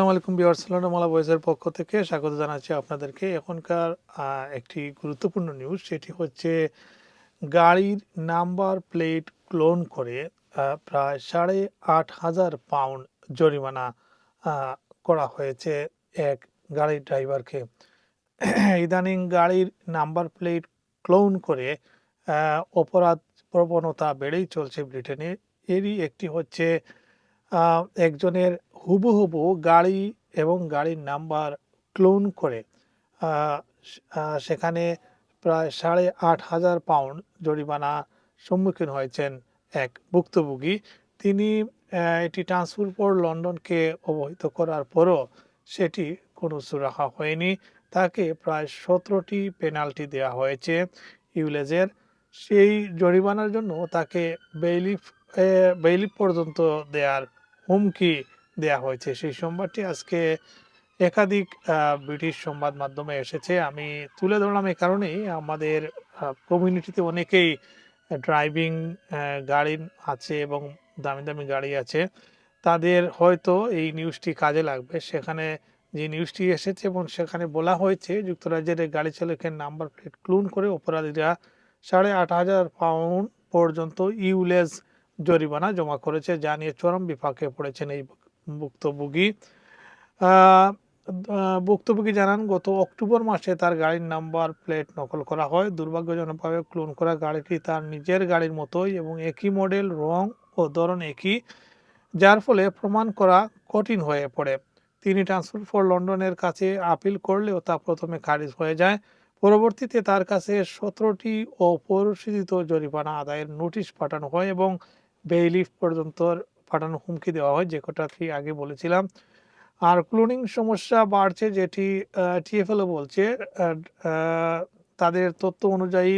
আসসালামু আলাইকুম ভিউয়ার্স, লন্ডনমালা ভয়েসের পক্ষ থেকে স্বাগত জানাচ্ছি আপনাদেরকে। এখনকার একটি গুরুত্বপূর্ণ নিউজ, সেটি হচ্ছে গাড়ির নাম্বার প্লেট ক্লোন করে প্রায় 8,500 পাউন্ড জরিমানা করা হয়েছে এক গাড়ির ড্রাইভারকে। ইদানিং গাড়ির নাম্বার প্লেট ক্লোন করে অপরাধ প্রবণতা বেড়েই চলছে ব্রিটেনে। এরই একটি হচ্ছে একজনের হুবহু গাড়ি এবং গাড়ির নাম্বার ক্লোন করে সেখানে প্রায় 8,500 পাউন্ড জরিমানা সম্মুখীন হয়েছেন এক ভুক্তভোগী। তিনি এটি ট্রান্সপোর্ট বোর্ড লন্ডনকে অবহিত করার পরও সেটি কোনো সুরাহা হয়নি। তাকে প্রায় 17টি পেনাল্টি দেওয়া হয়েছে ইউলেজের। সেই জরিমানার জন্য তাকে বেইলিফ পর্যন্ত দেওয়ার হুমকি দেয়া হয়েছে। সেই সংবাদটি আজকে একাধিক ব্রিটিশ সংবাদ মাধ্যমে এসেছে। আমি তুলে ধরলাম এই কারণেই, আমাদের কমিউনিটিতে অনেকেই ড্রাইভিং গাড়ি আছে এবং দামি দামি গাড়ি আছে। তাদের হয়তো এই নিউজটি কাজে লাগবে। সেখানে যে নিউজটি এসেছে এবং সেখানে বলা হয়েছে যুক্তরাজ্যের গাড়ি চালকের নাম্বার প্লেট ক্লোন করে অপরাধীরা 8,500 পাউন্ড পর্যন্ত ইউলেজ জরিমানা জমা করেছে, যা নিয়ে চরম বিপাকে পড়েছেন এই ভুক্তভোগী। ভুক্তভোগী জানান, গত অক্টোবর মাসে তার গাড়ির নাম্বার প্লেট নকল করা হয়। দুর্ভাগ্যজনকভাবে ক্লোন করা গাড়িটি তার নিজের গাড়ির মতোই এবং একই মডেল, রং ও ধরন একই, যার ফলে প্রমাণ করা কঠিন হয়ে পড়ে। তিনি ট্রান্সপোর্ট ফর লন্ডনের কাছে আপিল করলেও তা প্রথমে খারিজ হয়ে যায়। পরবর্তীতে তার কাছে 17টি অপরিশোধিত জরিমানা আদায়ের নোটিশ পাঠানো হয় এবং বেইলিফ পর্যন্ত পাঠানোর হুমকি দেওয়া হয়, যে কথাটি আগে বলেছিলাম। আর ক্লোনিং সমস্যা বাড়ছে, যেটি টিএফএলও বলছে। তাদের তথ্য অনুযায়ী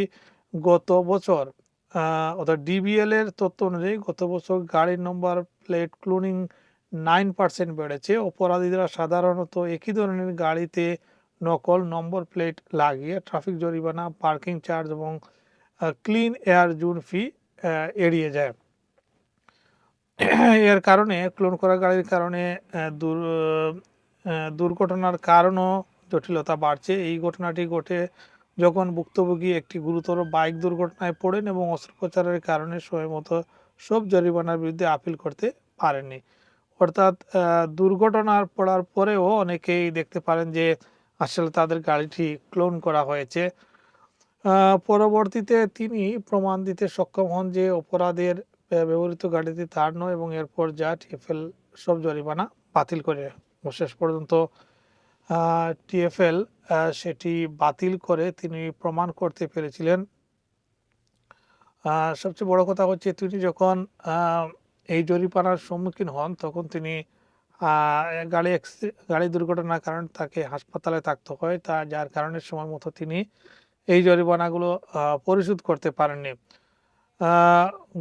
গত বছর অর্থাৎ ডিবিএল এর তথ্য অনুযায়ী গত বছর গাড়ির নম্বর প্লেট ক্লোনিং 9% বেড়েছে। অপরাধীরা সাধারণত একই ধরনের গাড়িতে নকল নম্বর প্লেট লাগিয়ে ট্রাফিক জরিমানা, পার্কিং চার্জ এবং ক্লিন এয়ার জোন ফি এড়িয়ে যায়। এর কারণে ক্লোন করা গাড়ির কারণে দুর্ঘটনার কারণও জটিলতা বাড়ছে। এই ঘটনাটি ঘটে যখন ভুক্তভোগী একটি গুরুতর বাইক দুর্ঘটনায় পড়েন এবং অস্ত্রোপচারের কারণে সময়মতো সব জরিমানার বিরুদ্ধে আপিল করতে পারেননি। অর্থাৎ দুর্ঘটনার পড়ার পরেও অনেকেই দেখতে পারেন যে আসলে তাদের গাড়িটি ক্লোন করা হয়েছে। পরবর্তীতে তিনি প্রমাণ দিতে সক্ষম হন যে অপরাধের ব্যবহৃত গাড়িটি তার নয় এবং এরপর যা টিএফএল সব জরিমানা বাতিল করে। শেষ পর্যন্ত টিএফএল সেটি বাতিল করে তিনি প্রমাণ করতে পেরেছিলেন। সবচেয়ে বড় কথা হচ্ছে, তিনি যখন এই জরিমানার সম্মুখীন হন তখন তিনি গাড়ি দুর্ঘটনার কারণে তাকে হাসপাতালে থাকতে হয়, যার কারণে সময় মতো তিনি এই জরিমানাগুলো পরিশোধ করতে পারেননি।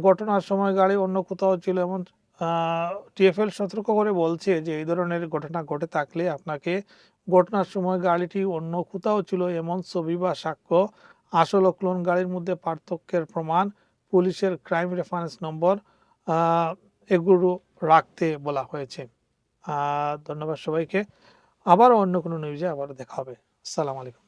ঘটনার সময় গাড়ি অন্য কোথাও ছিল এমন টিএফএল সতর্ক করে বলছে যে এই ধরনের ঘটনা ঘটে থাকলে আপনাকে ঘটনার সময় গাড়িটি অন্য কোথাও ছিল এমন ছবি বা সাক্ষ্য, আসল ও ক্লোন গাড়ির মধ্যে পার্থক্যের প্রমাণ, পুলিশের ক্রাইম রেফারেন্স নম্বর, এগুলো রাখতে বলা হয়েছে। ধন্যবাদ সবাইকে। আবার অন্য কোনো নিউজে আবার দেখা হবে। আসসালামু আলাইকুম।